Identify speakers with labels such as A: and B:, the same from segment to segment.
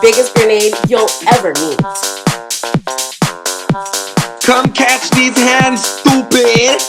A: biggest grenade you'll ever meet.
B: Come catch these hands, stupid!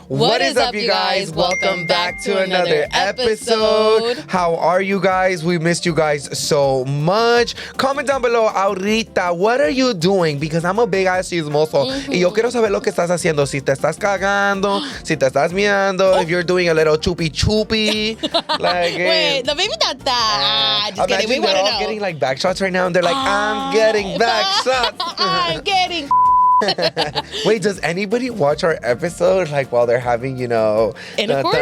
C: What is up, you guys? Welcome back to another episode.
B: How are you guys? We missed you guys so much. Comment down below, ahorita, what are you doing? Because I'm a big ass chismoso. Y yo quiero saber lo que estás haciendo. Si te estás cagando, si te estás meando, if you're doing a little chupi chupi. Like,
C: Wait, no, maybe not that. Just kidding. We
B: imagine
C: want
B: they're
C: to
B: all
C: know.
B: getting like back shots right now, and they're like, I'm getting back shots.
C: I'm getting.
B: Wait, does anybody watch our episode like while they're having,
C: Intercourse?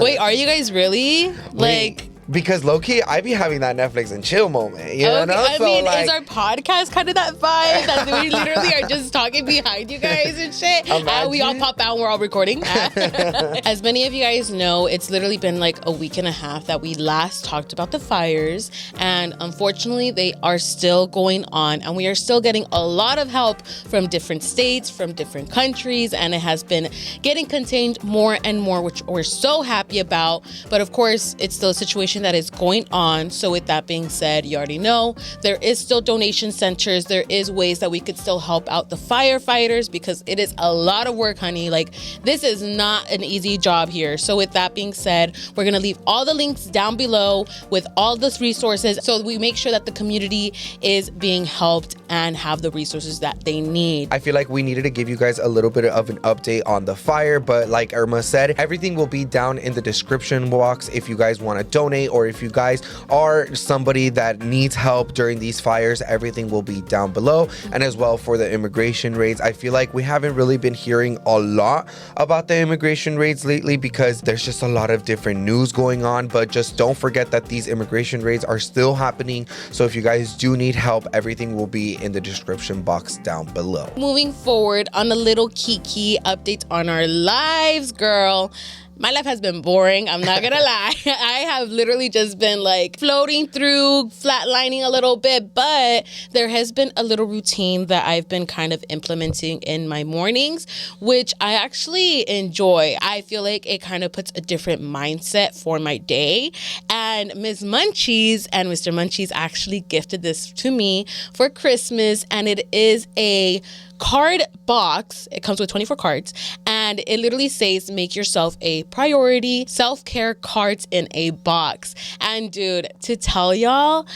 C: Wait, are you guys really? Like,
B: because low-key, I be having that Netflix and chill moment, you know?
C: I
B: So,
C: mean,
B: like,
C: is our podcast kind of that vibe that we literally are just talking behind you guys and shit? We all pop out and we're all recording. As many of you guys know, it's literally been like a week and a half that we last talked about the fires. And unfortunately, they are still going on. And we are still getting a lot of help from different states, from different countries. And it has been getting contained more and more, which we're so happy about. But of course, it's still a situation that is going on. So with that being said, you already know there is still donation centers. There is ways that we could still help out the firefighters because it is a lot of work, honey. Like, this is not an easy job here. So with that being said, we're going to leave all the links down below with all those resources so we make sure that the community is being helped and have the resources that they need.
B: I feel like we needed to give you guys a little bit of an update on the fire, but like Irma said, everything will be down in the description box if you guys want to donate, or if you guys are somebody that needs help during these fires, everything will be down below. And as well for the immigration raids, I feel like we haven't really been hearing a lot about the immigration raids lately because there's just a lot of different news going on. But just don't forget that these immigration raids are still happening. So if you guys do need help, everything will be in the description box down below.
C: Moving forward on a little kiki update on our lives, girl. My life has been boring. I'm not gonna lie. I have literally just been like floating through, flatlining a little bit, but there has been a little routine that I've been kind of implementing in my mornings, which I actually enjoy. I feel like it kind of puts a different mindset for my day. And Ms. Munchies and Mr. Munchies actually gifted this to me for Christmas, and it is a card box. It comes with 24 cards, and it literally says make yourself a priority, self-care cards in a box. And dude, to tell y'all,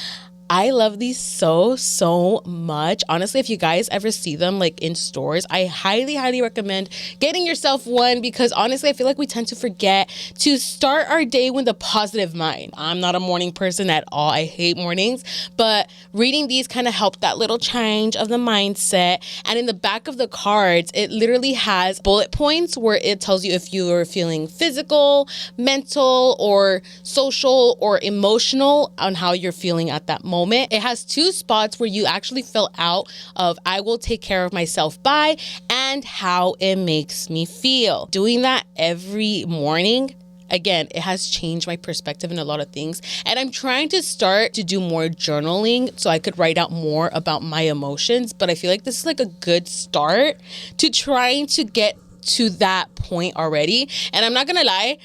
C: I love these so much. Honestly, if you guys ever see them like in stores, I highly recommend getting yourself one because honestly, I feel like we tend to forget to start our day with a positive mind. I'm not a morning person at all. I hate mornings, but reading these kind of helped that little change of the mindset. And in the back of the cards, it literally has bullet points where it tells you if you are feeling physical, mental, or social or emotional on how you're feeling at that moment. It has two spots where you actually fill out of I will take care of myself by and how it makes me feel. Doing that every morning, again, it has changed my perspective in a lot of things. And I'm trying to start to do more journaling so I could write out more about my emotions. But I feel like this is like a good start to trying to get to that point already. And I'm not gonna lie,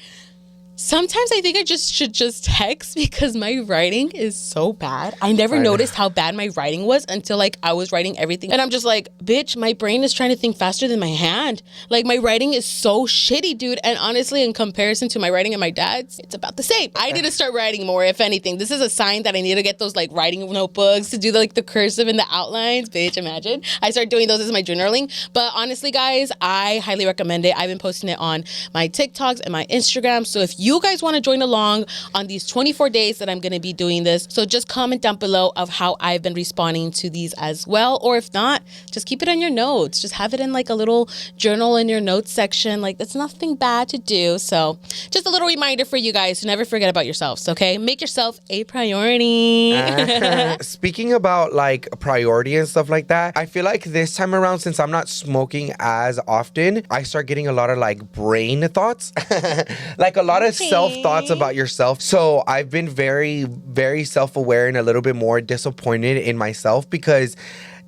C: sometimes I think I should just text because my writing is so bad. I never noticed how bad my writing was until like I was writing everything. And I'm just like, bitch, my brain is trying to think faster than my hand. Like my writing is so shitty, dude. And honestly, in comparison to my writing and my dad's, it's about the same. I need to start writing more, if anything. This is a sign that I need to get those like writing notebooks to do the cursive and the outlines. Bitch, imagine. I start doing those as my journaling. But honestly, guys, I highly recommend it. I've been posting it on my TikToks and my Instagram. So if you you guys want to join along on these 24 days that I'm going to be doing this. So just comment down below of how I've been responding to these as well. Or if not, just keep it on your notes. Just have it in like a little journal in your notes section. Like, it's nothing bad to do. So just a little reminder for you guys to never forget about yourselves, okay? Make yourself a priority.
B: Speaking about like priority and stuff like that, I feel like this time around, since I'm not smoking as often, I start getting a lot of like brain thoughts, like a lot of self-thoughts about yourself. So I've been very, very self-aware and a little bit more disappointed in myself because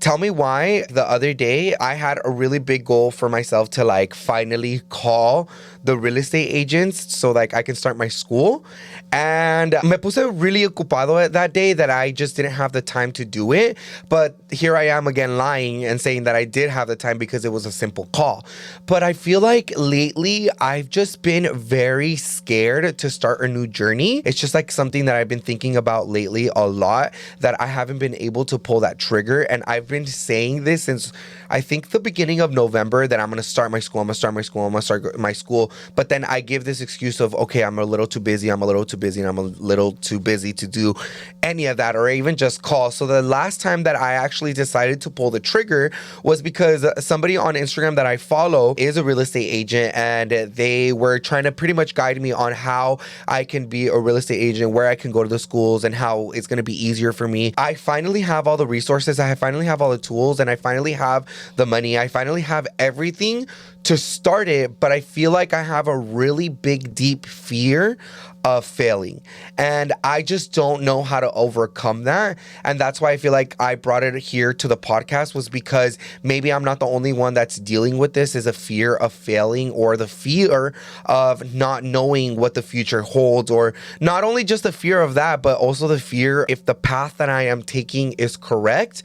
B: tell me why the other day I had a really big goal for myself to like finally call the real estate agents so like I can start my school. And me puse really ocupado that day that I just didn't have the time to do it. But here I am again lying and saying that I did have the time because it was a simple call. But I feel like lately I've just been very scared to start a new journey. It's just like something that I've been thinking about lately a lot, that I haven't been able to pull that trigger. And I've been saying this since I think the beginning of November that I'm going to start my school. I'm going to start my school. I'm going to start my school. But then I give this excuse of, okay, I'm a little too busy. I'm a little too busy and I'm a little too busy to do any of that or even just call. So the last time that I actually decided to pull the trigger was because somebody on Instagram that I follow is a real estate agent, and they were trying to pretty much guide me on how I can be a real estate agent, where I can go to the schools and how it's going to be easier for me. I finally have all the resources. I finally have all the tools, and I finally have the money. I finally have everything to start it, but I feel like I have a really big, deep fear of failing. And I just don't know how to overcome that. And that's why I feel like I brought it here to the podcast, was because maybe I'm not the only one that's dealing with this, is a fear of failing, or the fear of not knowing what the future holds, or not only just the fear of that, but also the fear if the path that I am taking is correct.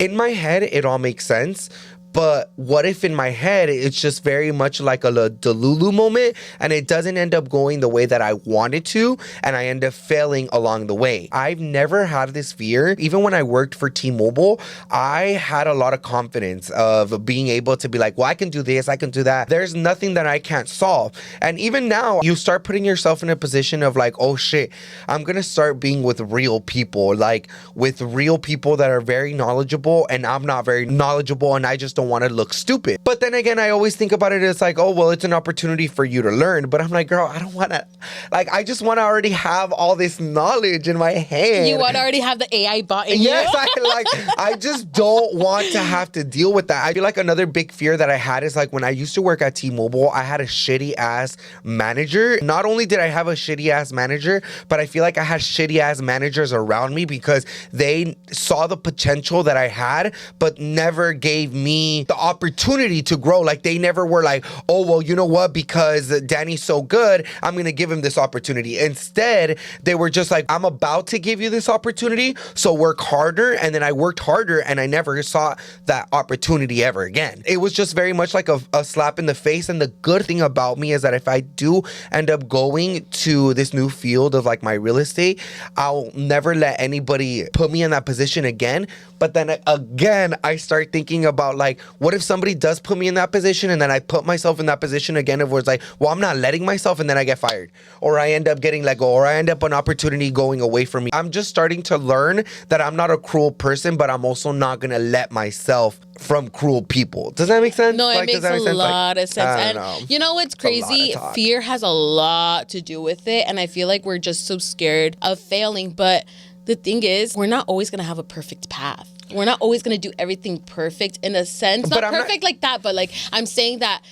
B: In my head, it all makes sense. But what if in my head, it's just very much like a Delulu moment and it doesn't end up going the way that I wanted to, and I end up failing along the way? I've never had this fear. Even when I worked for T-Mobile, I had a lot of confidence of being able to be like, well, I can do this, I can do that. There's nothing that I can't solve. And even now, you start putting yourself in a position of like, oh shit, I'm going to start being with real people, like with real people that are very knowledgeable, and I'm not very knowledgeable, and I just don't want to look stupid. But then again, I always think about it as like, oh, well, it's an opportunity for you to learn. But I'm like, girl, I don't want to, like, I just want to already have all this knowledge in my head.
C: You want to already have the AI bot in
B: yes,
C: you?
B: I just don't want to have to deal with that. I feel like another big fear that I had is like when I used to work at T-Mobile, I had a shitty ass manager. Not only did I have a shitty ass manager, but I feel like I had shitty ass managers around me because they saw the potential that I had, but never gave me the opportunity to grow. Like they never were like, oh, well, you know what? Because Danny's so good, I'm going to give him this opportunity. Instead, they were just like, I'm about to give you this opportunity, so work harder. And then I worked harder and I never saw that opportunity ever again. It was just very much like a slap in the face. And the good thing about me is that if I do end up going to this new field of like my real estate, I'll never let anybody put me in that position again. But then again, I start thinking about like, what if somebody does put me in that position and then I put myself in that position again, of where it's like, well, I'm not letting myself, and then I get fired, or I end up getting let go, or I end up an opportunity going away from me. I'm just starting to learn that I'm not a cruel person, but I'm also not going to let myself from cruel people. Does that make sense?
C: No, it
B: like,
C: makes a lot of sense. And
B: know.
C: you know what's crazy? Fear has a lot to do with it. And I feel like we're just so scared of failing. But the thing is, we're not always going to have a perfect path. We're not always going to do everything perfect in a sense. Not perfect like that, but like I'm saying that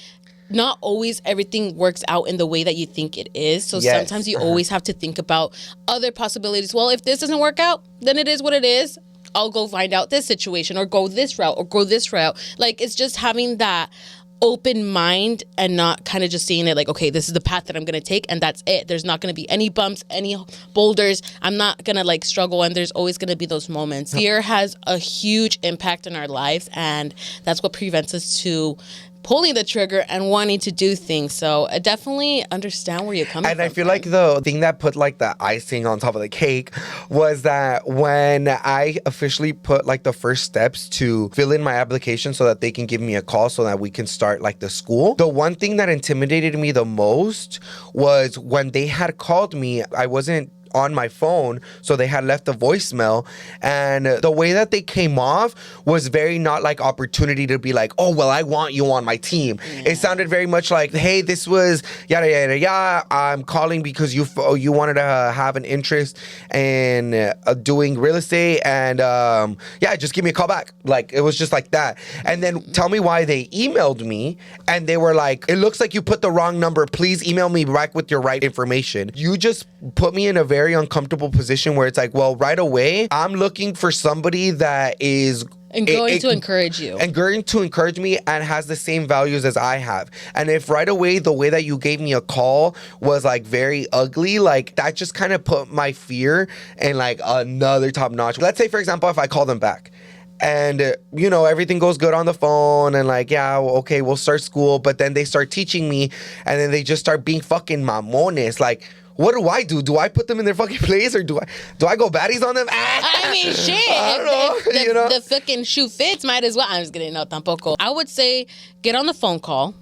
C: not always everything works out in the way that you think it is. So sometimes you always have to think about other possibilities. Well, if this doesn't work out, then it is what it is. I'll go find out this situation, or go this route, or go this route. Like, it's just having that open mind and not kind of just seeing it like, okay, this is the path that I'm going to take and that's it. There's not going to be any bumps, any boulders. I'm not going to like struggle, and there's always going to be those moments. Fear has a huge impact in our lives, and that's what prevents us to pulling the trigger and wanting to do things. So I definitely understand where you're coming from.
B: And I feel like the thing that put like the icing on top of the cake was that when I officially put like the first steps to fill in my application so that they can give me a call so that we can start like the school, the one thing that intimidated me the most was when they had called me, I wasn't on my phone, so they had left a voicemail, and the way that they came off was very not like opportunity to be like, oh well, I want you on my team. It sounded very much like, hey, this was yada yada yada, I'm calling because you wanted to have an interest in doing real estate, and yeah, just give me a call back. Like, it was just like that. And then tell me why they emailed me, and they were like, it looks like you put the wrong number, please email me back with your right information. You just put me in a very uncomfortable position where it's like, well, right away, I'm looking for somebody that is
C: going to encourage you.
B: And going to encourage me and has the same values as I have. And if right away, the way that you gave me a call was like very ugly, like that just kind of put my fear in like another top notch. Let's say, for example, if I call them back and, you know, everything goes good on the phone and like, yeah, okay, we'll start school. But then they start teaching me and then they just start being fucking mamones. Like, what do? Do I put them in their fucking place, or do I go baddies on them?
C: I mean, shit.
B: I don't know.
C: If the fucking shoe fits, might as well. I'm just kidding. No, tampoco. I would say get on the phone call.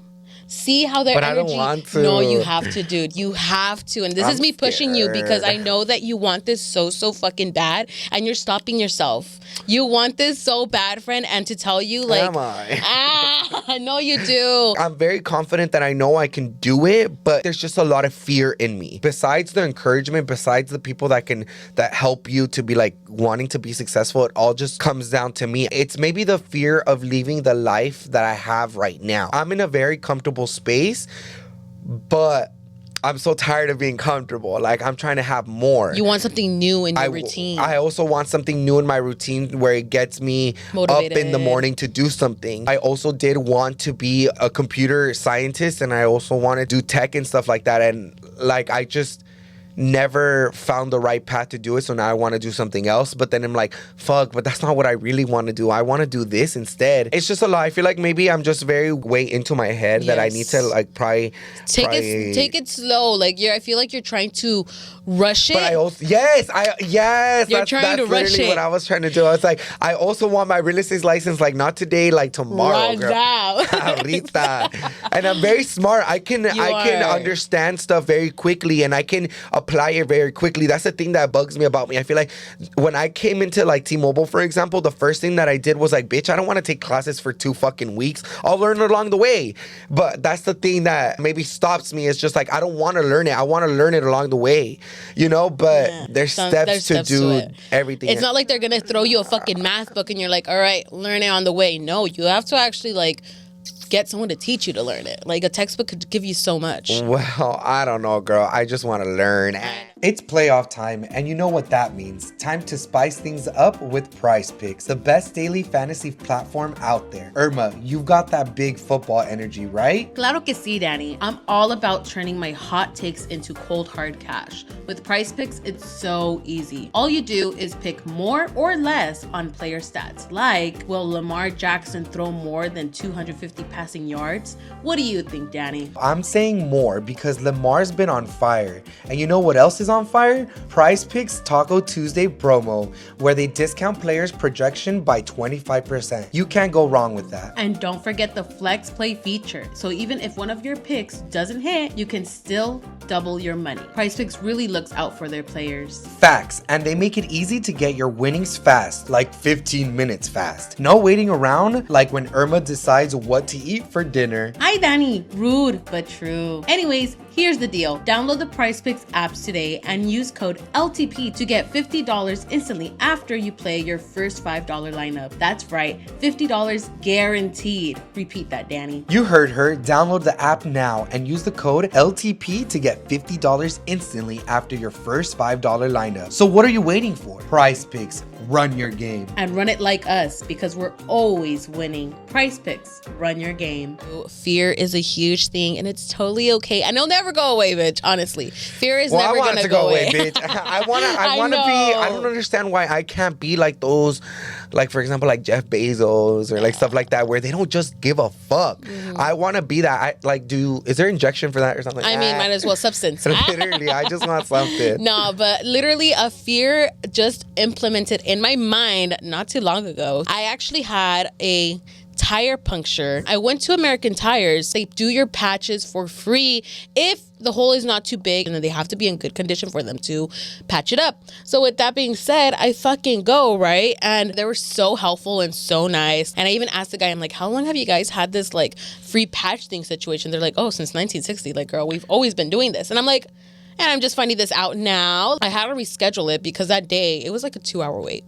C: See how their energy.
B: But I don't want to.
C: No, you have to, dude. You have to. And this is me pushing you because I know that you want this so fucking bad, and you're stopping yourself. You want this so bad, friend, and to tell you, like,
B: am I?
C: No, you do.
B: I'm very confident that I know I can do it, but there's just a lot of fear in me. Besides the encouragement, besides the people that help you to be like wanting to be successful, it all just comes down to me. It's maybe the fear of leaving the life that I have right now. I'm in a very comfortable space, but I'm so tired of being comfortable. Like, I'm trying to have more.
C: You want something new in your routine.
B: I also want something new in my routine where it gets me motivated up in the morning to do something. I also did want to be a computer scientist, and I also want to do tech and stuff like that. And like, I just never found the right path to do it, so now I want to do something else. But then I'm like, fuck, but that's not what I really want to do. I want to do this instead. It's just a lot. I feel like maybe I'm just very way into my head that I need to like probably
C: take it slow. Like, I feel like you're trying to rush it.
B: But I also that's
C: trying to rush it.
B: What I was trying to do. I was like, I also want my real estate license, like not today, like tomorrow, girl. Ahorita. And I'm very smart. I can understand stuff very quickly, and I can apply it very quickly. That's the thing that bugs me about me. I feel like when I came into like T-Mobile, for example, the first thing that I did was like, bitch, I don't want to take classes for 2 fucking weeks. I'll learn it along the way. But that's the thing that maybe stops me. It's just like, I don't want to learn it. I want to learn it along the way, you know? But there's steps to do everything.
C: It's not like they're going to throw you a fucking math book and you're like, all right, learn it on the way. No, you have to actually like get someone to teach you to learn it. Like, a textbook could give you so much.
B: Well, I don't know, girl. I just want to learn. It's playoff time, and you know what that means. Time to spice things up with PrizePicks, the best daily fantasy platform out there. Irma, you've got that big football energy, right?
C: Claro que sí, Danny. I'm all about turning my hot takes into cold hard cash. With PrizePicks, it's so easy. All you do is pick more or less on player stats, like, will Lamar Jackson throw more than 250 passing yards? What do you think, Danny?
B: I'm saying more because Lamar's been on fire. And you know what else is on fire? PrizePicks Taco Tuesday promo, where they discount players' projection by 25%. You can't go wrong with that.
C: And don't forget the flex play feature. So even if one of your picks doesn't hit, you can still double your money. PrizePicks really looks out for their players.
B: Facts, and they make it easy to get your winnings fast, like 15 minutes fast. No waiting around, like when Irma decides what to eat for dinner.
C: Hi, Danny. Rude, but true. Anyways, here's the deal. Download the PrizePicks apps today and use code LTP to get $50 instantly after you play your first $5 lineup. That's right, $50 guaranteed. Repeat that, Danny.
B: You heard her. Download the app now and use the code LTP to get $50 instantly after your first $5 lineup. So what are you waiting for? PrizePicks, run your game.
C: And run it like us, because we're always winning. PrizePicks, run your game. Fear is a huge thing, and it's totally okay. And it'll never go away, bitch, honestly. Fear is never going to go away.
B: Bitch. I want to be, I don't understand why I can't be like those, like, for example, like Jeff Bezos or like stuff like that, where they don't just give a fuck. Mm-hmm. I want to be that. Is there injection for that or something?
C: I mean, might as well substance.
B: Literally, I just want something.
C: No, but literally a fear just implemented in my mind not too long ago. I actually had a tire puncture. I went to American Tires. They do your patches for free if the hole is not too big, and then they have to be in good condition for them to patch it up. So with that being said, I fucking go, right? And they were so helpful and so nice. And I even asked the guy, I'm like, how long have you guys had this like free patch thing situation? They're like, oh, since 1960. Like, girl, we've always been doing this. And I'm like, and I'm just finding this out now. I had to reschedule it because that day, it was like a 2-hour wait.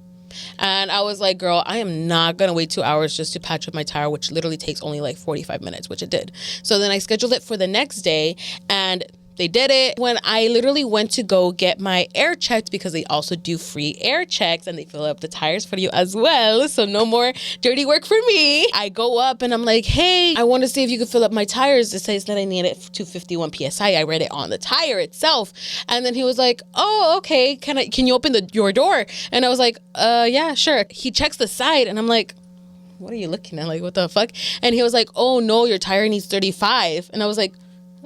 C: And I was like, girl, I am not going to wait 2 hours just to patch up my tire, which literally takes only like 45 minutes, which it did. So then I scheduled it for the next day, and they did it. When I literally went to go get my air checked, because they also do free air checks and they fill up the tires for you as well. So no more dirty work for me. I go up and I'm like, hey, I want to see if you could fill up my tires. It says that I need it 251 PSI. I read it on the tire itself. And then he was like, oh, okay. Can you open your door? And I was like, yeah, sure. He checks the side and I'm like, what are you looking at? Like, what the fuck? And he was like, oh no, your tire needs 35. And I was like,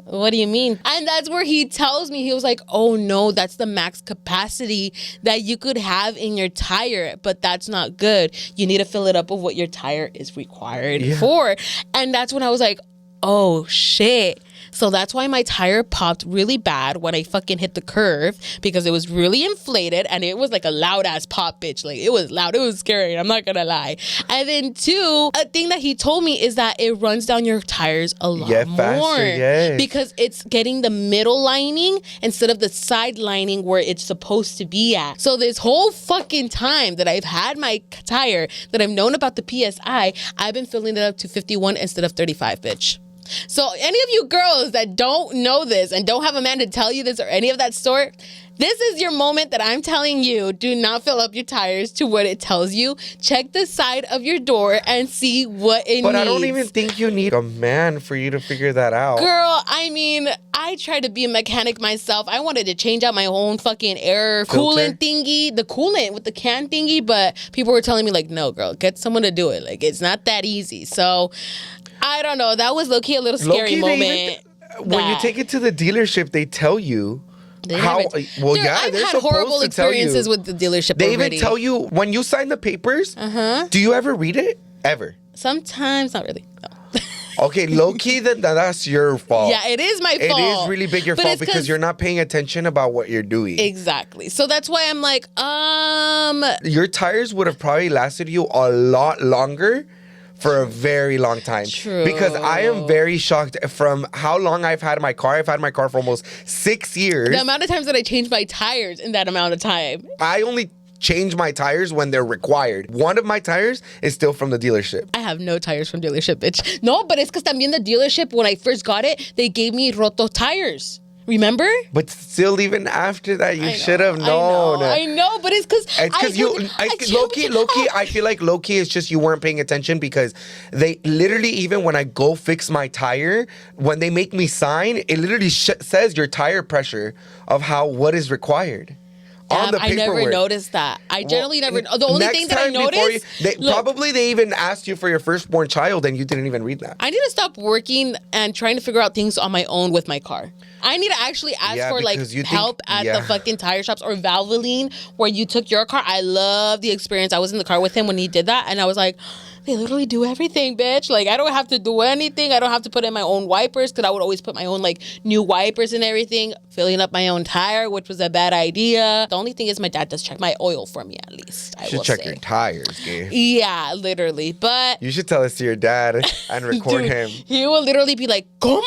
C: what do you mean? And that's where he tells me, he was like, oh no, that's the max capacity that you could have in your tire, but that's not good. You need to fill it up with what your tire is required for. And that's when I was like, oh shit. So that's why my tire popped really bad when I fucking hit the curve, because it was really inflated and it was like a loud ass pop, bitch. Like, it was loud. It was scary. I'm not gonna lie. And then two, a thing that he told me is that it runs down your tires a lot more. Faster, because it's getting the middle lining instead of the side lining where it's supposed to be at. So this whole fucking time that I've had my tire, that I've known about the PSI, I've been filling it up to 51 instead of 35, bitch. So any of you girls that don't know this and don't have a man to tell you this or any of that sort, this is your moment that I'm telling you, do not fill up your tires to what it tells you. Check the side of your door and see what it needs.
B: But I don't even think you need a man for you to figure that out.
C: Girl, I mean, I tried to be a mechanic myself. I wanted to change out my own fucking air coolant thingy, the coolant with the can thingy, but people were telling me like, no, girl, get someone to do it. Like, it's not that easy. So I don't know. That was low-key a little scary moment.
B: When you take it to the dealership, they tell you how. Well,
C: I've had horrible experiences with the dealership.
B: They even tell you when you sign the papers. Do you ever read it? Ever?
C: Sometimes, not really. No.
B: Okay, low-key, then that's your fault.
C: Yeah, it is my fault.
B: It is really big your fault because you're not paying attention about what you're doing.
C: Exactly. So that's why I'm like,
B: your tires would have probably lasted you a lot longer for a very long time.
C: True.
B: Because I am very shocked from how long I've had my car. I've had my car for almost 6 years.
C: The amount of times that I changed my tires in that amount of time.
B: I only change my tires when they're required. One of my tires is still from the dealership.
C: I have no tires from dealership, bitch. No, but it's because también the dealership, when I first got it, they gave me roto tires. Remember?
B: But still, even after that, you should have known.
C: I know, but it's because
B: low-key, I feel like low-key is just you weren't paying attention, because they literally, even when I go fix my tire, when they make me sign, it literally says your tire pressure of what is required. On the paperwork.
C: I never noticed that. I generally never. The only thing that I noticed,
B: probably they even asked you for your firstborn child and you didn't even read that.
C: I need to stop working and trying to figure out things on my own with my car. I need to actually ask for like help at the fucking tire shops, or Valvoline, where you took your car. I love the experience. I was in the car with him when he did that, and I was like, they literally do everything, bitch. Like, I don't have to do anything. I don't have to put in my own wipers, because I would always put my own like new wipers and everything, filling up my own tire, which was a bad idea. The only thing is my dad does check my oil for me, at least.
B: You should check your tires, Gabe.
C: Yeah, literally. But
B: you should tell this to your dad and record him.
C: He will literally be like, ¿Cómo?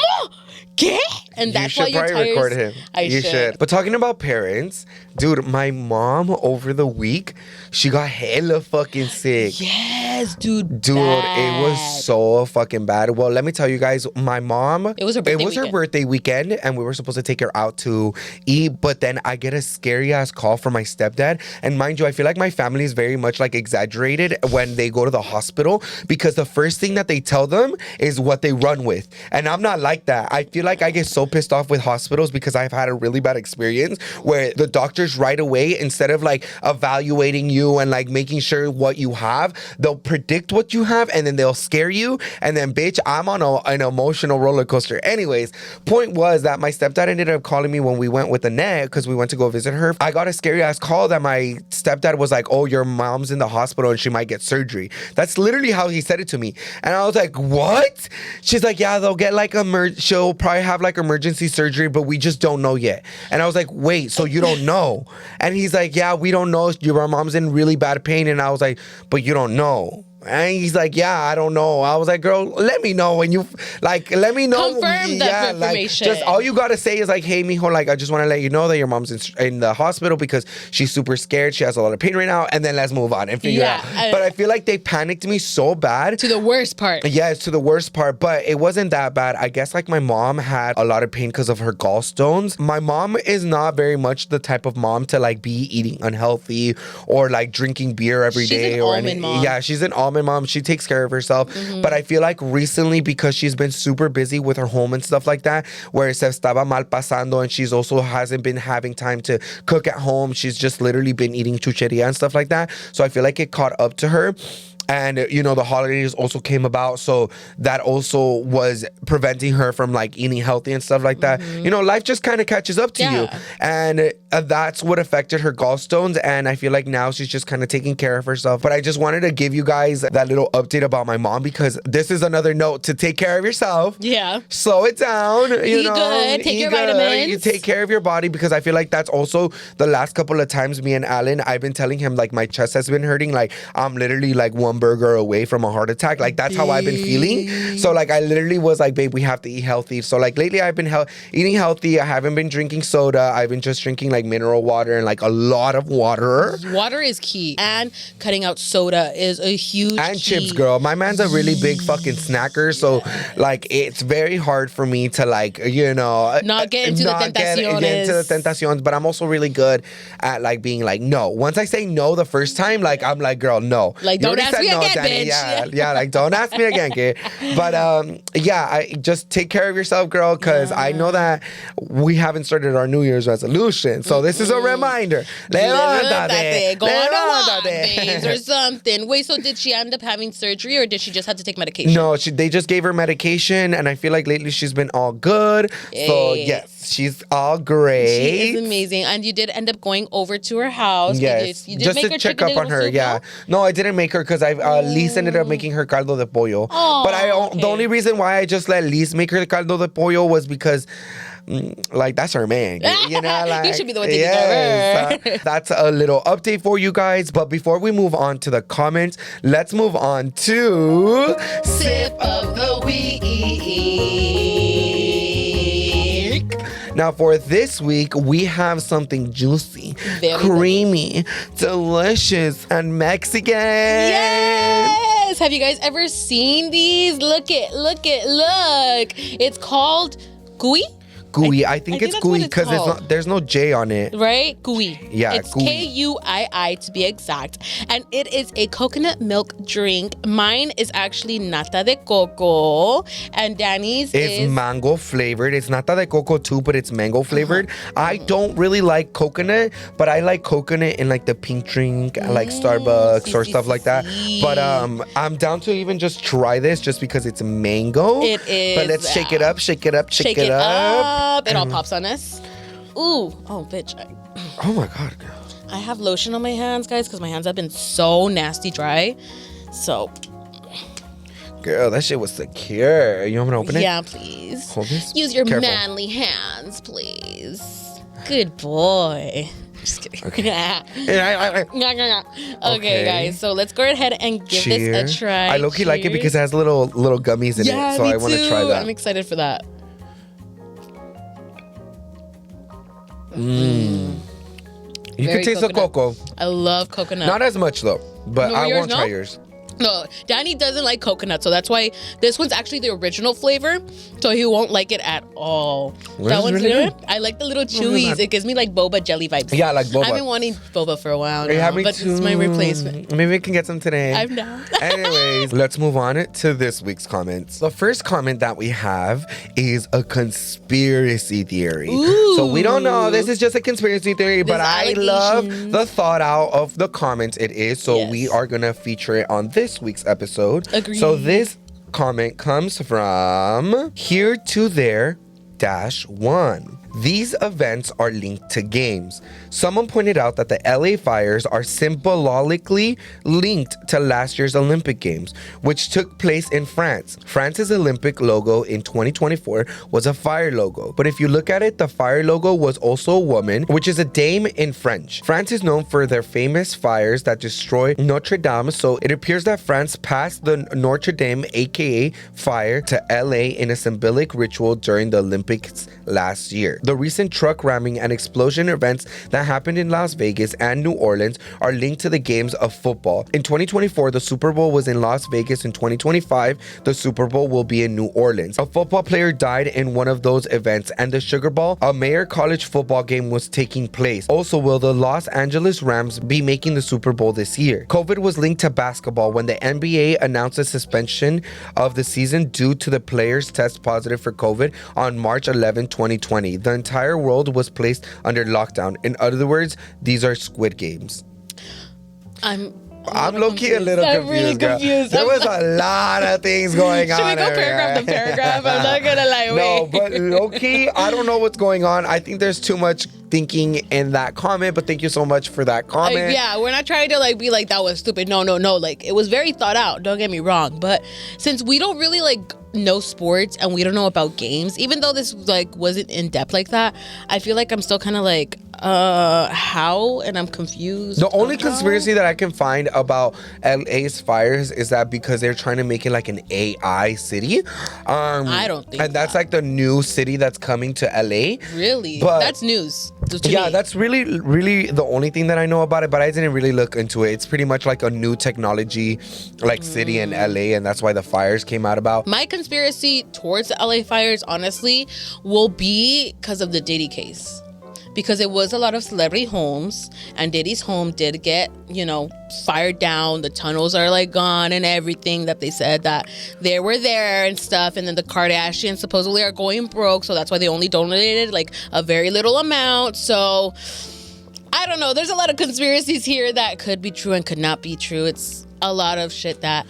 C: ¿Qué? And that's why your tires...
B: record him. You should. But talking about parents, dude, my mom over the week, she got hella fucking sick.
C: Yes. Yes, dude.
B: Dude,
C: bad.
B: it was so fucking bad. Well, let me tell you guys, my mom,
C: It was her birthday
B: weekend, and we were supposed to take her out to eat, but then I get a scary ass call from my stepdad. And mind you, I feel like my family is very much like exaggerated when they go to the hospital, because the first thing that they tell them is what they run with. And I'm not like that. I feel like I get so pissed off with hospitals because I've had a really bad experience where the doctors right away, instead of like evaluating you and like making sure what you have, they'll predict what you have and then they'll scare you. And then, bitch, I'm on an emotional roller coaster. Anyways, point was that my stepdad ended up calling me when we went with Annette because we went to go visit her. I got a scary ass call that my stepdad was like, oh, your mom's in the hospital and she might get surgery. That's literally how he said it to me. And I was like, what? She's like, yeah, they'll get like she'll probably have like emergency surgery, but we just don't know yet. And I was like, wait, so you don't know? And he's like, yeah, we don't know. Your mom's in really bad pain. And I was like, but you don't know. And he's like, yeah, I don't know. I was like, girl, let me know when you, like, let me know.
C: Confirm that information.
B: Like, just all you got to say is like, hey, mijo, like, I just want to let you know that your mom's in the hospital because she's super scared. She has a lot of pain right now. And then let's move on and figure it out. But I feel like they panicked me so bad.
C: To the worst part.
B: Yeah, it's to the worst part. But it wasn't that bad. I guess like my mom had a lot of pain because of her gallstones. My mom is not very much the type of mom to like be eating unhealthy or like drinking beer every day or anything. Yeah, she's an almond mom. She takes care of herself. But I feel like recently, because she's been super busy with her home and stuff like that, where se estaba mal pasando, and she's also hasn't been having time to cook at home. She's just literally been eating chucheria and stuff like that. So I feel like it caught up to her. And, you know, the holidays also came about. So that also was preventing her from like eating healthy and stuff like that. You know, life just kind of catches up to you. And that's what affected her gallstones. And I feel like now she's just kind of taking care of herself. But I just wanted to give you guys that little update about my mom, because this is another note to take care of yourself.
C: Yeah.
B: Slow it down. You know,
C: good. Take your vitamins.
B: You take care of your body, because I feel like that's also the last couple of times me and Alan, I've been telling him like my chest has been hurting. Like I'm literally like one burger away from a heart attack. Like that's how I've been feeling. So like I literally was like, babe, we have to eat healthy. So like lately I've been eating healthy. I haven't been drinking soda. I've been just drinking like mineral water and like a lot of water.
C: Water is key, and cutting out soda is a huge
B: and
C: key.
B: Chips, girl. My man's a really big fucking snacker, so like it's very hard for me to like, you know,
C: not get into the tentaciones.
B: But I'm also really good at like being like, no. Once I say no the first time, like I'm like, girl, no.
C: Like don't ask me again, bitch.
B: Yeah, like don't ask me again, kid. But yeah, I just take care of yourself, girl, because I know that we haven't started our New Year's resolution. So this is a reminder. Levántate.
C: Go on a walk, babes, or something. Wait, so did she end up having surgery, or did she just have to take medication?
B: No, they just gave her medication, and I feel like lately she's been all good.
C: Yay.
B: So yes, she's all great.
C: She is amazing. And you did end up going over to her house.
B: Yes,
C: you did
B: just
C: make
B: to
C: her
B: check up on her.
C: Soup,
B: yeah, no, I didn't make her because I Liz ended up making her caldo de pollo.
C: Oh,
B: but the only reason why I just let Liz make her the caldo de pollo was because like that's her man, you know, like
C: you should be the one taking care of her.
B: That's a little update for you guys. But before we move on to the comments, let's move on to
C: Sip of the Week.
B: Now for this week, we have something juicy, creamy, delicious, and Mexican.
C: Yes! Have you guys ever seen these? Look. It's called Gooey.
B: Gooey. I think it's gooey because there's no J on it.
C: Right? Gooey.
B: Yeah,
C: it's
B: gooey.
C: Kuii to be exact. And it is a coconut milk drink. Mine is actually nata de coco. And Danny's is
B: mango flavored. It's nata de coco too, but it's mango flavored. I don't really like coconut, but I like coconut in like the pink drink, like Starbucks or stuff like that. But I'm down to even just try this just because it's mango.
C: It is.
B: But let's shake it up. Shake it up.
C: It all pops on us. Ooh. Oh, bitch.
B: Oh, my God, girl.
C: I have lotion on my hands, guys, because my hands have been so nasty dry. So.
B: Girl, that shit was secure. You want me to open it?
C: Yeah, please.
B: Hold this.
C: Use your
B: Careful.
C: manly hands, please. Good boy. Just kidding. Okay. Okay, guys. So let's go ahead and give this a try.
B: I low-key like it because it has little gummies in it. So I want to try that.
C: I'm excited for that.
B: You can taste the cocoa.
C: I love coconut.
B: Not as much though, but
C: No,
B: I
C: yours,
B: won't try
C: no?
B: yours.
C: No, Danny doesn't like coconut, so that's why this one's actually the original flavor, so he won't like it at all. That one's
B: really
C: good. I like the little chewies. It gives me like boba jelly vibes.
B: Yeah, like boba.
C: I've been wanting boba for a while
B: Yeah,
C: now,
B: me
C: but
B: too.
C: it's my replacement.
B: Maybe we can get some today.
C: I'm down.
B: Anyways, let's move on to this week's comments. The first comment that we have is a conspiracy theory.
C: Ooh.
B: So we don't know. This is just a conspiracy theory, but I love the thought out of the comments it is. So we are going to feature it on this week's episode.
C: Agreed.
B: So this comment comes from here to there -1. These events are linked to games. Someone pointed out that the LA fires are symbolically linked to last year's Olympic Games, which took place in France. France's Olympic logo in 2024 was a fire logo. But if you look at it, the fire logo was also a woman, which is a dame in French. France is known for their famous fires that destroy Notre Dame, so it appears that France passed the Notre Dame, aka fire, to LA in a symbolic ritual during the Olympics last year. The recent truck ramming and explosion events that happened in Las Vegas and New Orleans are linked to the games of football. In 2024, the Super Bowl was in Las Vegas. In 2025, the Super Bowl will be in New Orleans. A football player died in one of those events, and the Sugar Bowl, a major college football game, was taking place. Also, will the Los Angeles Rams be making the Super Bowl this year? COVID was linked to basketball when the NBA announced a suspension of the season due to the players test positive for COVID on March 11, 2020. The entire world was placed under lockdown. In other words, these are Squid Games.
C: I'm
B: low-key a little confused.
C: I'm really confused.
B: There was a lot of things going on.
C: Should we go paragraph to paragraph? I'm not gonna lie.
B: No, but low-key, I don't know what's going on. I think there's too much thinking in that comment, but thank you so much for that comment.
C: Yeah, we're not trying to like be like that was stupid. No. Like it was very thought out. Don't get me wrong. But since we don't really like know sports and we don't know about games, even though this like wasn't in depth like that, I feel like I'm still kind of like how, and I'm confused.
B: The only conspiracy that I can find about LA's fires is that because they're trying to make it like an AI city.
C: I don't think
B: and that's like the new city that's coming to LA.
C: Really?
B: But
C: that's news.
B: Yeah, that's really the only thing that I know about it, but I didn't really look into it. It's pretty much like a new technology like city in LA, and that's why the fires came out about.
C: My conspiracy towards the LA fires, honestly, will be because of the Diddy case. Because it was a lot of celebrity homes, and Diddy's home did get, fired down. The tunnels are like gone and everything that they said that they were there and stuff. And then the Kardashians supposedly are going broke, so that's why they only donated like a very little amount. So I don't know. There's a lot of conspiracies here that could be true and could not be true. It's a lot of shit that,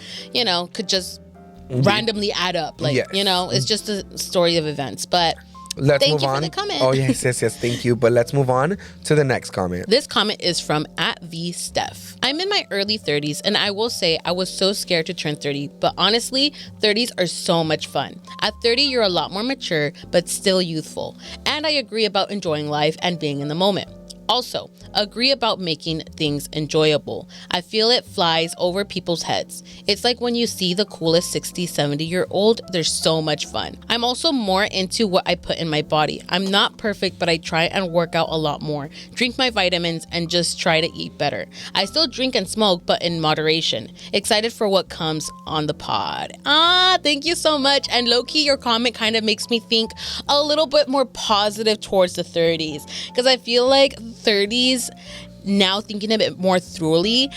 C: could just randomly add up. Like,
B: yes.
C: It's just a story of events. But
B: let's
C: thank
B: move
C: you
B: on.
C: for the comment.
B: Oh, yes, thank you. But let's move on to the next comment.
C: This comment is from @VSteph. I'm in my early 30s, and I will say I was so scared to turn 30, but honestly, 30s are so much fun. At 30, you're a lot more mature, but still youthful. And I agree about enjoying life and being in the moment. Also, agree about making things enjoyable. I feel it flies over people's heads. It's like when you see the coolest 60, 70-year-old, they're so much fun. I'm also more into what I put in my body. I'm not perfect, but I try and work out a lot more, drink my vitamins, and just try to eat better. I still drink and smoke, but in moderation. Excited for what comes on the pod. Thank you so much. And low-key, your comment kind of makes me think a little bit more positive towards the 30s, because I feel like 30s, now thinking a bit more thoroughly,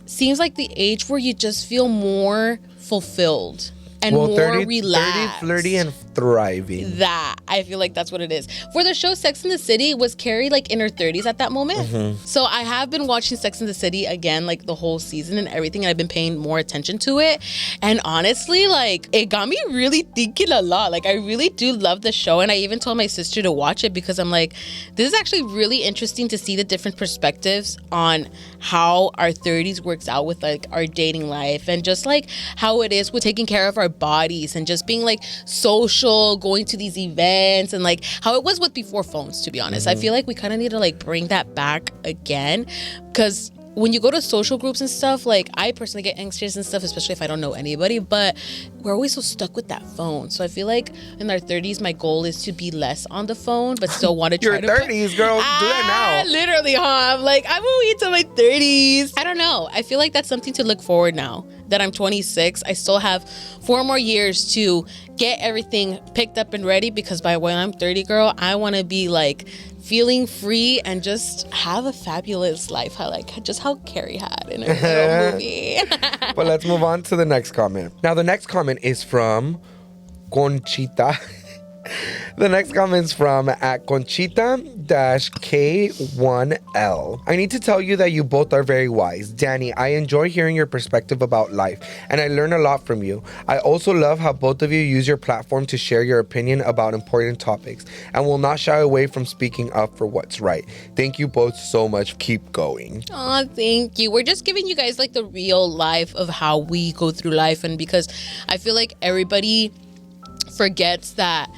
C: seems like the age where you just feel more fulfilled and more relaxed.
B: 30, flirty, and thriving.
C: That, I feel like that's what it is. For the show Sex and the City, was Carrie like in her 30s at that moment? Mm-hmm. So I have been watching Sex and the City again, like the whole season and everything, and I've been paying more attention to it. And honestly, like, it got me really thinking a lot. Like, I really do love the show, and I even told my sister to watch it because I'm like, this is actually really interesting to see the different perspectives on how our 30s works out with like our dating life, and just like how it is with taking care of our bodies and just being like social, going to these events, and like how it was with before phones, to be honest. I feel like we kind of need to like bring that back again, because when you go to social groups and stuff, like I personally get anxious and stuff, especially if I don't know anybody, but we're always so stuck with that phone. So I feel like in our 30s, my goal is to be less on the phone, but still want to try
B: Your 30s, girl, do that now.
C: Literally, huh? I'm like, I'm gonna wait till my 30s. I don't know. I feel like that's something to look forward now that I'm 26. I still have 4 more years to get everything picked up and ready, because by when I'm 30, girl, I want to be like feeling free and just have a fabulous life. How Carrie had in her little movie.
B: But let's move on to the next comment. Now, the next comment is from Conchita. The next comment is from at Conchita-K1L. I need to tell you that you both are very wise. Danny, I enjoy hearing your perspective about life, and I learn a lot from you. I also love how both of you use your platform to share your opinion about important topics and will not shy away from speaking up for what's right. Thank you both so much. Keep going.
C: Oh, thank you. We're just giving you guys like the real life of how we go through life, and because I feel like everybody forgets that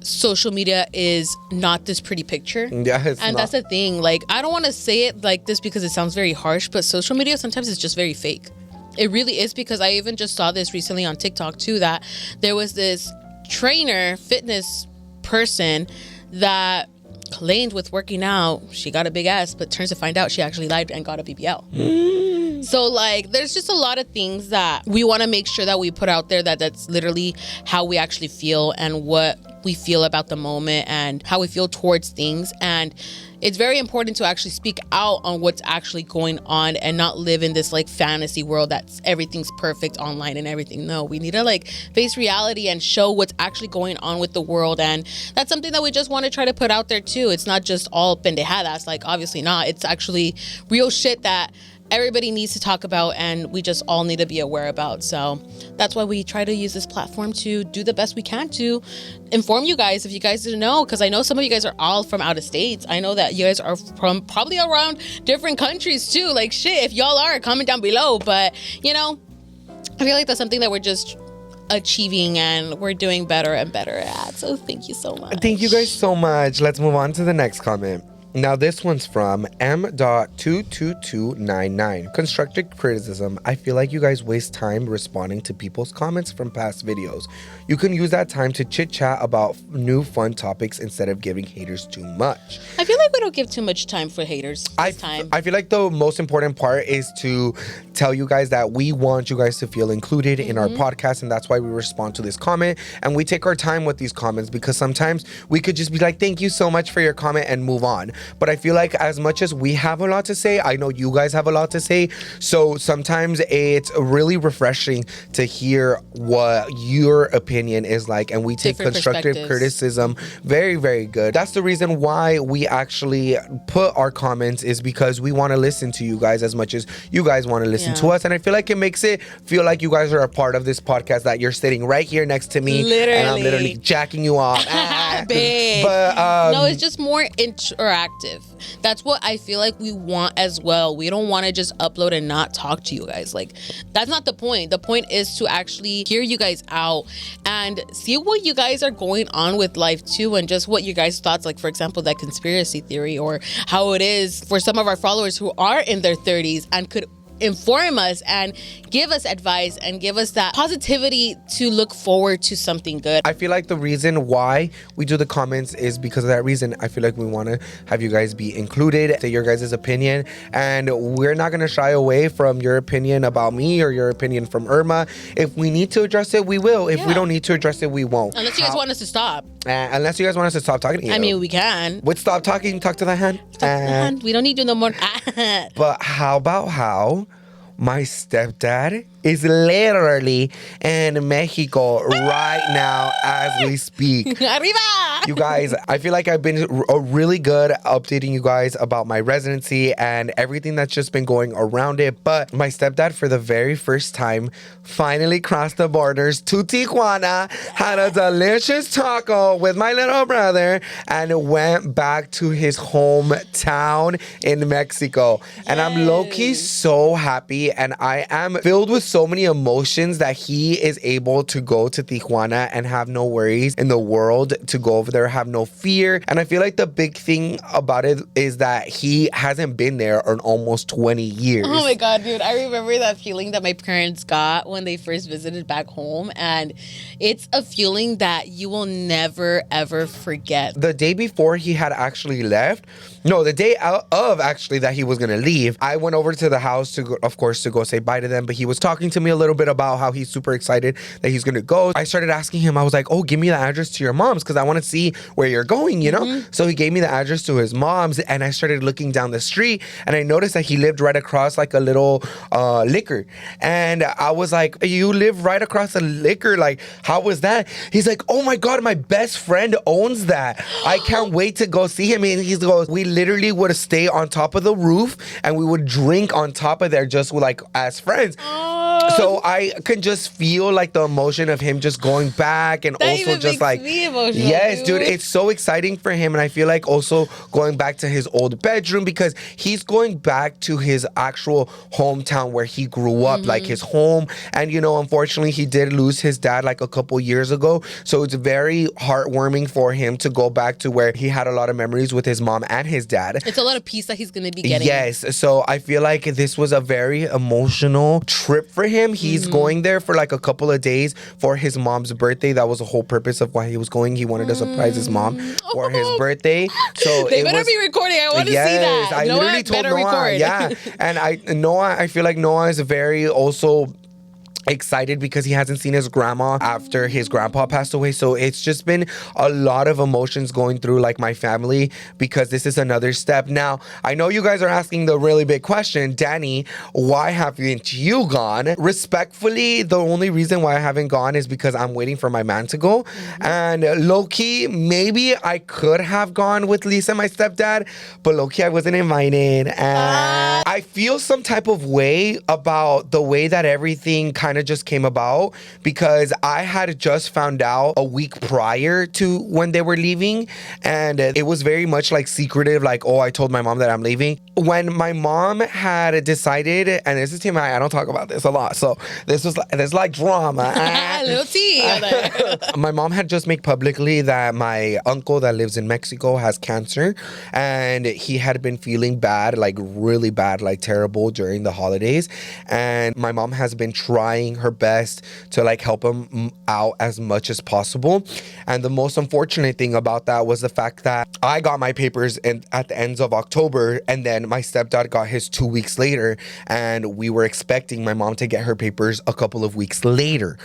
C: social media is not this pretty picture.
B: Yeah,
C: and that's the thing. Like, I don't want to say it like this because it sounds very harsh, but social media sometimes is just very fake. It really is, because I even just saw this recently on TikTok too, that there was this trainer, fitness person that claimed with working out she got a big ass, but turns to find out she actually lied and got a BBL. So like, there's just a lot of things that we want to make sure that we put out there, that's literally how we actually feel and what we feel about the moment and how we feel towards things. And it's very important to actually speak out on what's actually going on and not live in this like fantasy world that's everything's perfect online and everything. No, we need to like face reality and show what's actually going on with the world. And that's something that we just want to try to put out there too. It's not just all pendejadas, like obviously not. It's actually real shit that everybody needs to talk about and we just all need to be aware about. So that's why we try to use this platform to do the best we can to inform you guys if you guys didn't know, because I know some of you guys are all from out of states. I know that you guys are from probably around different countries too. Like shit, if y'all are, comment down below. But you know, I feel like that's something that we're just achieving and we're doing better and better at. So thank you so much.
B: Thank you guys so much. Let's move on to the next comment. Now, this one's from M.22299. Constructive criticism. I feel like you guys waste time responding to people's comments from past videos. You can use that time to chit-chat about new fun topics instead of giving haters too much.
C: I feel like we don't give too much time for haters this time.
B: I feel like the most important part is to tell you guys that we want you guys to feel included in our podcast, and that's why we respond to this comment. And we take our time with these comments, because sometimes we could just be like, thank you so much for your comment and move on. But I feel like as much as we have a lot to say, I know you guys have a lot to say. So sometimes it's really refreshing to hear what your opinion is like. And we take
C: Different
B: constructive criticism very, very good. That's the reason why we actually put our comments, is because we want to listen to you guys as much as you guys want to listen to us. And I feel like it makes it feel like you guys are a part of this podcast, that you're sitting right here next to me.
C: Literally.
B: And I'm literally jacking you off.
C: Babe.
B: But
C: no, it's just more interactive. That's what I feel like we want as well. We don't want to just upload and not talk to you guys. Like, that's not the point. The point is to actually hear you guys out and see what you guys are going on with life too, and just what you guys' thoughts, like for example, that conspiracy theory, or how it is for some of our followers who are in their 30s and could inform us and give us advice and give us that positivity to look forward to something good.
B: I feel like the reason why we do the comments is because of that reason. I feel like we want to have you guys be included, to your guys' opinion, and we're not going to shy away from your opinion about me or your opinion from Irma. If we need to address it, we will. If we don't need to address it, we won't.
C: Unless you guys want us to stop.
B: Unless you guys want us to stop talking to you.
C: I mean, we can.
B: With stop talking, talk to the hand.
C: Talk to the hand. We don't need you no more.
B: But how about how my stepdad is literally in Mexico right now as we speak.
C: Arriba!
B: You guys, I feel like I've been really good updating you guys about my residency and everything that's just been going around it. But my stepdad, for the very first time, finally crossed the borders to Tijuana, had a delicious taco with my little brother, and went back to his hometown in Mexico. Yes. And I'm low-key so happy, and I am filled with so many emotions that he is able to go to Tijuana and have no worries in the world to go over over there, have no fear. And I feel like the big thing about it is that he hasn't been there in almost 20 years.
C: Oh my God, dude. I remember that feeling that my parents got when they first visited back home. And it's a feeling that you will never, ever forget.
B: The day before he had actually left, no, the day of actually that he was going to leave, I went over to the house to go, of course, to go say bye to them. But he was talking to me a little bit about how he's super excited that he's going to go. I started asking him, I was like, oh, give me the address to your mom's because I want to see where you're going, you know? So he gave me the address to his mom's, and I started looking down the street, and I noticed that he lived right across like a little liquor. And I was like, you live right across a liquor? Like, how was that? He's like, oh my God, my best friend owns that. I can't wait to go see him. And he goes, we literally would stay on top of the roof and we would drink on top of there just like as friends. So I can just feel like the emotion of him just going back, and
C: That
B: also
C: even
B: just
C: makes
B: like,
C: me emotional,
B: yes, dude, it's so exciting for him. And I feel like also going back to his old bedroom because he's going back to his actual hometown where he grew up, like his home. And, you know, unfortunately, he did lose his dad like a couple years ago. So it's very heartwarming for him to go back to where he had a lot of memories with his mom and his dad.
C: It's a lot of peace that he's going to be getting.
B: Yes. So I feel like this was a very emotional trip for him. He's going there for like a couple of days for his mom's birthday. That was the whole purpose of why he was going. He wanted to surprise his mom for his birthday. So
C: They better be recording. I want to see that.
B: I literally told Noah.
C: Record.
B: Yeah. And I feel like Noah is very also excited because he hasn't seen his grandma after his grandpa passed away. So it's just been a lot of emotions going through like my family because this is another step. Now, I know you guys are asking the really big question, Danny, why haven't you gone? Respectfully, the only reason why I haven't gone is because I'm waiting for my man to go. And low-key, maybe I could have gone with Lisa, my stepdad, but low-key, I wasn't invited. And I feel some type of way about the way that everything kind of just came about because I had just found out a week prior to when they were leaving, and it was very much like secretive, like, oh, I told my mom that I'm leaving. When my mom had decided, and this is Tim, I don't talk about this a lot, so there's like drama.
C: A little tea.
B: My mom had just made publicly that my uncle that lives in Mexico has cancer, and he had been feeling bad, like really bad, like terrible during the holidays. And my mom has been trying her best to like help him out as much as possible. And the most unfortunate thing about that was the fact that I got my papers at the ends of October, and then my stepdad got his 2 weeks later, and we were expecting my mom to get her papers a couple of weeks later.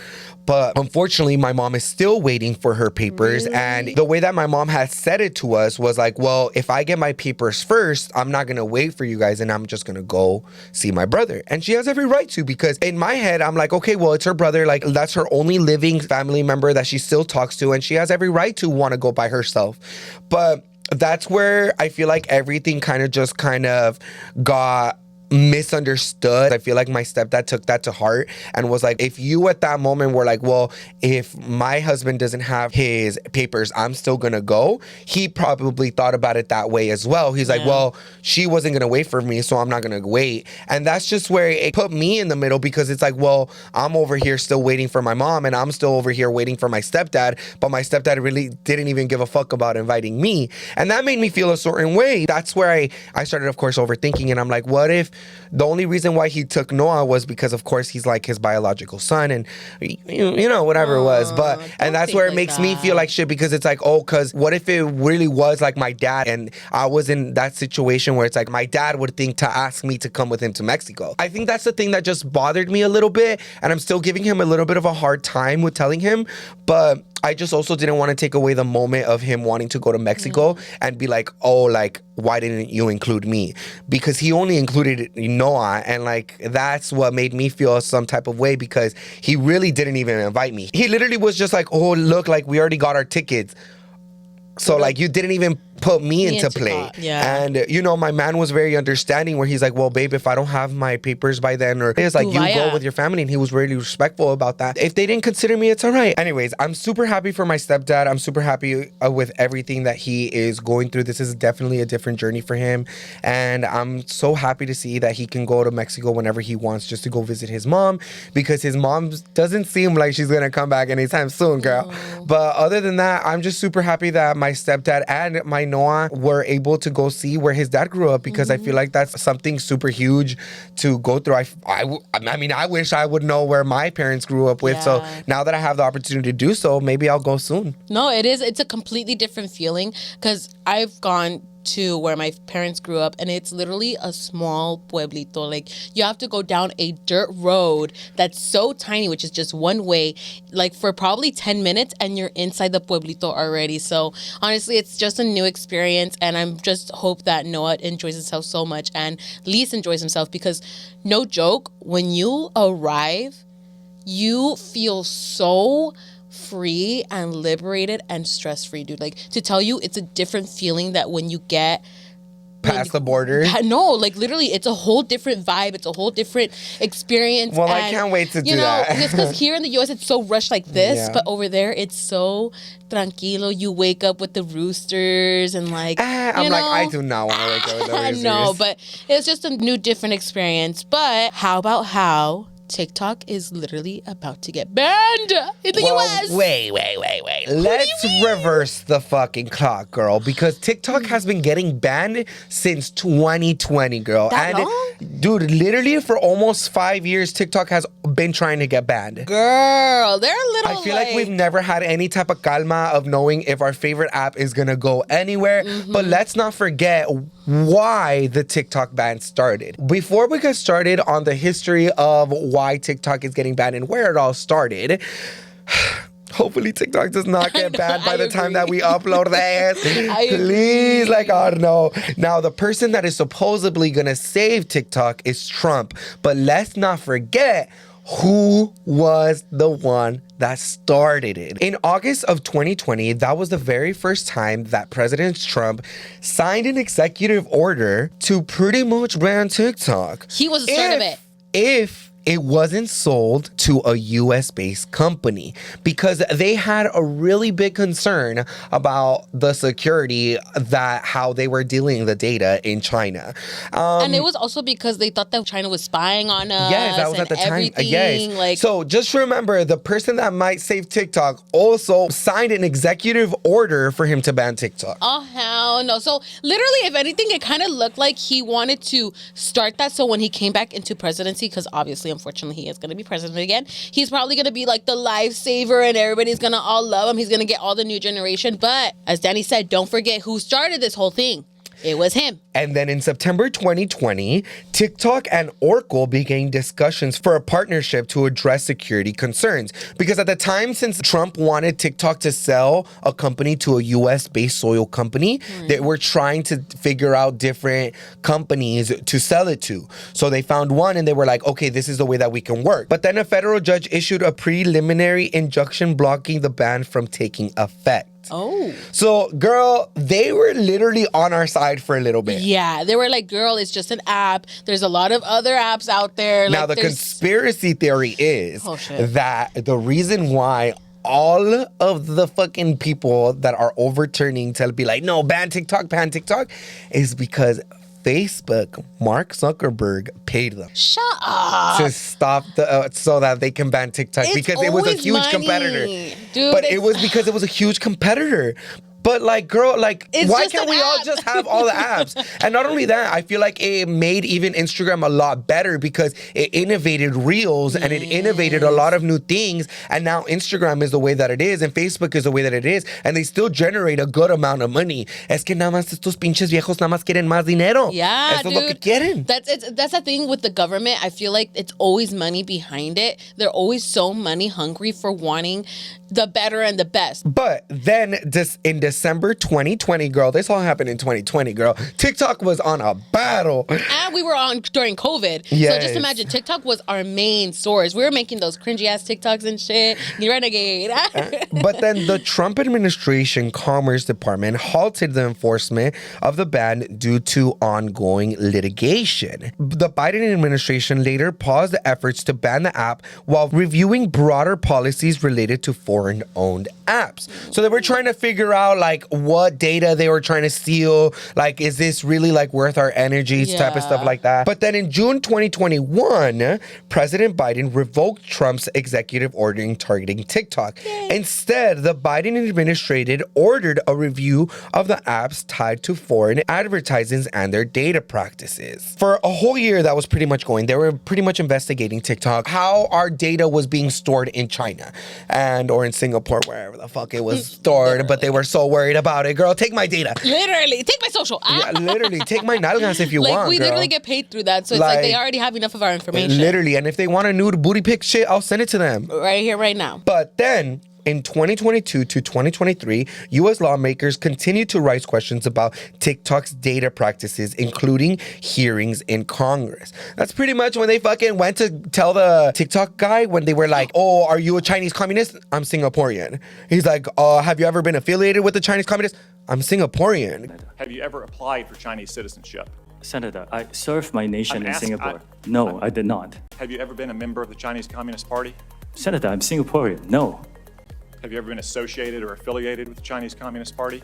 B: But unfortunately, my mom is still waiting for her papers.
C: Really?
B: And the way that my mom had said it to us was like, well, if I get my papers first, I'm not going to wait for you guys and I'm just going to go see my brother. And she has every right to, because in my head, I'm like, okay, well, it's her brother. Like, that's her only living family member that she still talks to. And she has every right to want to go by herself. But that's where I feel like everything kind of got misunderstood. I feel like my stepdad took that to heart and was like, if you at that moment were like, well, if my husband doesn't have his papers, I'm still gonna go, he probably thought about it that way as well. He's like, well, she wasn't gonna wait for me, so I'm not gonna wait. And that's just where it put me in the middle, because it's like, well, I'm over here still waiting for my mom, and I'm still over here waiting for my stepdad, but my stepdad really didn't even give a fuck about inviting me. And that made me feel a certain way. That's where I started, of course, overthinking, and I'm like, what if the only reason why he took Noah was because, of course, he's like his biological son, and you know, whatever it was. But and that's where it makes me feel like shit, because it's like, oh, because what if it really was like my dad, and I was in that situation where it's like my dad would think to ask me to come with him to Mexico. I think that's the thing that just bothered me a little bit, and I'm still giving him a little bit of a hard time with telling him, but I just also didn't want to take away the moment of him wanting to go to Mexico and be like, oh, like, why didn't you include me? Because he only included Noah, and like, that's what made me feel some type of way, because he really didn't even invite me. He literally was just like, oh, look, like, we already got our tickets. So like, you didn't even put me into play.
C: Yeah.
B: And, you know, my man was very understanding where he's like, well, babe, if I don't have my papers by then, or it's like, you go with your family. And he was really respectful about that. If they didn't consider me, it's all right. Anyways, I'm super happy for my stepdad. I'm super happy with everything that he is going through. This is definitely a different journey for him. And I'm so happy to see that he can go to Mexico whenever he wants just to go visit his mom, because his mom doesn't seem like she's going to come back anytime soon, girl. But other than that, I'm just super happy that my stepdad and my Noah were able to go see where his dad grew up, because I feel like that's something super huge to go through. I mean, I wish I would know where my parents grew up with. So now that I have the opportunity to do so, maybe I'll go soon.
C: No, it's a completely different feeling, because I've gone to where my parents grew up, and it's literally a small pueblito. Like, you have to go down a dirt road that's so tiny, which is just one way, like for probably 10 minutes, and you're inside the pueblito already. So honestly, it's just a new experience, and I'm just hope that Noah enjoys himself so much, and Lise enjoys himself, because no joke, when you arrive, you feel so free and liberated and stress-free, dude. Like, to tell you, it's a different feeling that when you get
B: past the border.
C: No, like literally, it's a whole different vibe. It's a whole different experience.
B: Well, I can't wait to do that.
C: It's because here in the U.S. it's so rushed like this, but over there it's so tranquilo. You wake up with the roosters and like,
B: I do not want to wake up with the roosters.
C: No, but it's just a new, different experience. But how about how TikTok is literally about to get banned in the US.
B: Wait. Let's reverse the fucking clock, girl, because TikTok has been getting banned since 2020, girl.
C: Long?
B: Dude, literally for almost 5 years, TikTok has been trying to get banned.
C: Girl, they're a little
B: I feel like we've never had any type of calma of knowing if our favorite app is gonna go anywhere. But let's not forget why the TikTok ban started. Before we get started on the history of why TikTok is getting banned and where it all started, hopefully TikTok does not get banned by the time that we upload this. Please, like, oh no. Now, the person that is supposedly gonna save TikTok is Trump. But let's not forget who was the one that started it. In August of 2020, that was the very first time that President Trump signed an executive order to pretty much ban TikTok.
C: He was the start of it.
B: If it wasn't sold to a US-based company, because they had a really big concern about the security, that how they were dealing the data in China.
C: And it was also because they thought that China was spying on us.
B: Yes, that was at the time. Yes.
C: Like,
B: so just remember, the person that might save TikTok also signed an executive order for him to ban TikTok.
C: Oh, hell no. So literally, if anything, it kind of looked like he wanted to start that. So when he came back into presidency, because obviously, unfortunately, he is going to be president again, he's probably going to be like the lifesaver and everybody's going to all love him. He's going to get all the new generation. But as Danny said, don't forget who started this whole thing. It was him.
B: And then in September 2020, TikTok and Oracle began discussions for a partnership to address security concerns. Because at the time, since Trump wanted TikTok to sell a company to a US-based soil company, they were trying to figure out different companies to sell it to. So they found one and they were like, okay, this is the way that we can work. But then a federal judge issued a preliminary injunction blocking the ban from taking effect.
C: Oh.
B: So, girl, they were literally on our side for a little bit.
C: Yeah, they were like, girl, it's just an app. There's a lot of other apps out there.
B: Now,
C: like,
B: the conspiracy theory is
C: shit.
B: that the reason why all of the fucking people that are overturning to be like, no, ban TikTok, is because Facebook, Mark Zuckerberg paid them.
C: Shut up.
B: To stop so that they can ban TikTok, because it was a huge competitor.
C: Dude,
B: but it was because it was a huge competitor. But like, girl, like, why can't we all just have all the apps? And not only that, I feel like it made even Instagram a lot better because it innovated Reels and it innovated a lot of new things. And now Instagram is the way that it is and Facebook is the way that it is. And they still generate a good amount of money. Es que nada más estos pinches viejos nada más quieren más dinero.
C: Yeah,
B: Eso
C: dude.
B: es lo que quieren.
C: That's the thing with the government. I feel like it's always money behind it. They're always so money hungry for wanting the better and the best.
B: But then in December December 2020, girl. This all happened in 2020, girl. TikTok was on a battle.
C: And we were on during COVID.
B: Yes.
C: So just imagine, TikTok was our main source. We were making those cringy ass TikToks and shit. You renegade.
B: But then the Trump administration Commerce Department halted the enforcement of the ban due to ongoing litigation. The Biden administration later paused the efforts to ban the app while reviewing broader policies related to foreign-owned apps. So they were trying to figure out like what data they were trying to steal. Like, is this really like worth our energies type of stuff like that? But then in June 2021, President Biden revoked Trump's executive order targeting TikTok. Yay. Instead, the Biden administration ordered a review of the apps tied to foreign advertisings and their data practices. For a whole year, that was pretty much going. They were pretty much investigating TikTok, how our data was being stored in China and or in Singapore, wherever the fuck it was stored, but they were so worried about it. Girl, take my data.
C: Literally, take my social.
B: Yeah, literally, take my nalgas if you
C: like,
B: want,
C: we
B: girl.
C: literally get paid through that, so it's like they already have enough of our information.
B: Literally, and if they want a nude booty pic shit, I'll send it to them.
C: Right here, right now.
B: But then, in 2022 to 2023, U.S. lawmakers continued to raise questions about TikTok's data practices, including hearings in Congress. That's pretty much when they fucking went to tell the TikTok guy when they were like, oh, are you a Chinese communist? I'm Singaporean. He's like, have you ever been affiliated with the Chinese communist? I'm Singaporean.
D: Have you ever applied for Chinese citizenship?
E: Senator, I served my nation in Singapore. No, I did not.
D: Have you ever been a member of the Chinese Communist Party?
E: Senator, I'm Singaporean. No.
D: Have you ever been associated or affiliated with the Chinese Communist Party?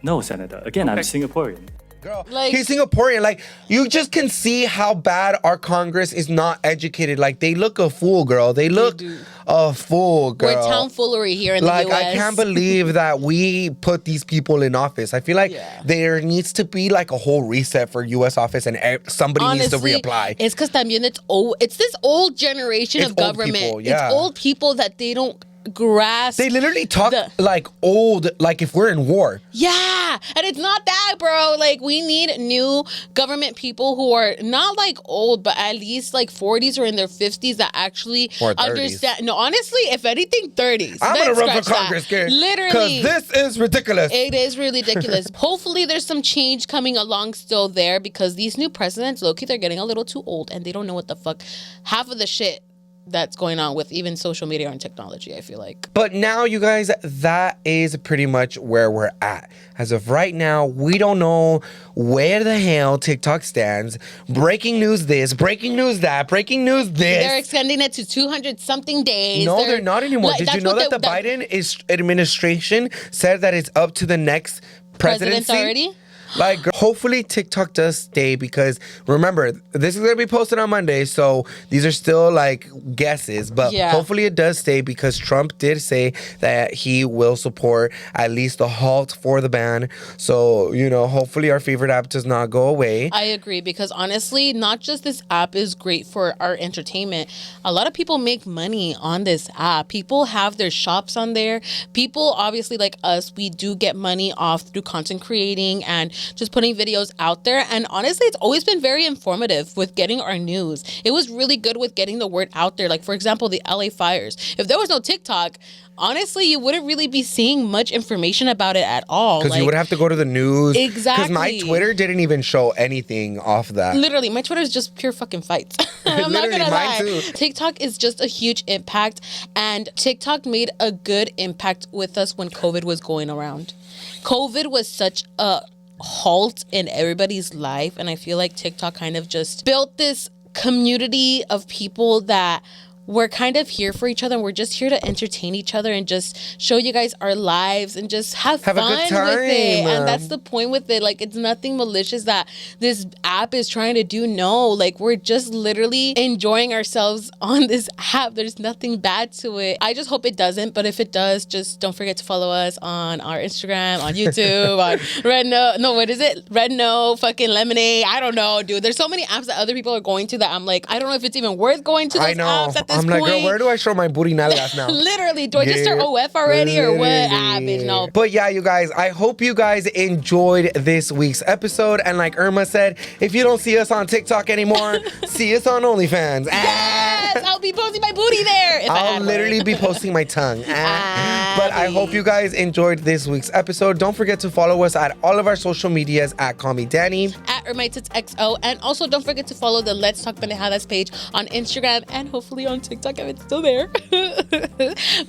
E: No, Senator. Again, I'm Singaporean.
B: Girl,
C: like,
B: he's Singaporean. Like, you just can see how bad our Congress is not educated. Like, they look a fool, girl. They look a fool, girl.
C: We're tomfoolery here in the U.S.
B: Like, I can't believe that we put these people in office. I feel like there needs to be like a whole reset for U.S. office and somebody needs to reapply.
C: It's because también it's this old generation of government.
B: People,
C: It's old people that they don't grasp.
B: They literally talk like old, like if we're in war.
C: Yeah, and it's not that, bro. Like, we need new government people who are not like old, but at least like 40s or in their 50s that actually understand. No, honestly, if anything, 30s.
B: I'm gonna run for Congress, kid.
C: Literally,
B: because this is ridiculous.
C: It is really ridiculous. Hopefully, there's some change coming along still there, because these new presidents, low-key, they're getting a little too old and they don't know what the fuck half of the shit that's going on with even social media and technology, I feel like.
B: But now, you guys, that is pretty much where we're at. As of right now, we don't know where the hell TikTok stands. Breaking news this, breaking news that, breaking news this.
C: They're extending it to 200-something days.
B: No, they're not anymore.
C: Like,
B: did you know that the Biden administration said that it's up to the next presidency?
C: President's already?
B: Like, hopefully TikTok does stay, because remember, this is going to be posted on Monday, so these are still like guesses, but hopefully it does stay, because Trump did say that he will support at least a halt for the ban. So, you know, hopefully our favorite app does not go away.
C: I agree, because honestly, not just this app is great for our entertainment. A lot of people make money on this app. People have their shops on there. People, obviously, like us, we do get money off through content creating and just putting videos out there. And honestly, it's always been very informative with getting our news. It was really good with getting the word out there. Like, for example, the LA fires. If there was no TikTok, honestly, you wouldn't really be seeing much information about it at all.
B: Because you would have to go to the news.
C: Exactly.
B: Because my Twitter didn't even show anything off that.
C: Literally, my Twitter is just pure fucking fights. I'm not gonna lie. Too. TikTok is just a huge impact, and TikTok made a good impact with us when COVID was going around. COVID was such a halt in everybody's life, and I feel like TikTok kind of just built this community of people that we're kind of here for each other, and we're just here to entertain each other and just show you guys our lives and just have fun
B: a good time
C: with it. And that's the point with it. Like, it's nothing malicious that this app is trying to do. No, like, we're just literally enjoying ourselves on this app. There's nothing bad to it. I just hope it doesn't, but if it does, just don't forget to follow us on our Instagram, on YouTube, on Red No, fucking Lemonade. I don't know, dude. There's so many apps that other people are going to that I'm like, I don't know if it's even worth going to those apps at this
B: I'm
C: point.
B: like, girl, where do I show my booty nalgas now?
C: Literally, do I just start OF already or what? Bitch, no.
B: But yeah, you guys, I hope you guys enjoyed this week's episode. And like Irma said, if you don't see us on TikTok anymore, see us on OnlyFans.
C: Yes! Yes, I'll be posting my booty there. If
B: I'll literally be posting my tongue. But I hope you guys enjoyed this week's episode. Don't forget to follow us at all of our social medias at Call Me Danny,
C: at XO, and also don't forget to follow the Let's Talk Pendejadas page on Instagram and hopefully on TikTok if it's still there.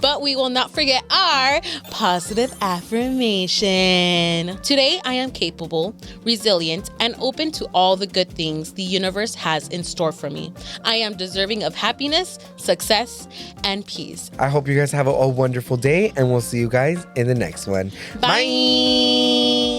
C: But we will not forget our positive affirmation. Today, I am capable, resilient, and open to all the good things the universe has in store for me. I am deserving of happiness, success, and peace.
B: I hope you guys have a wonderful day, and we'll see you guys in the next one.
C: Bye.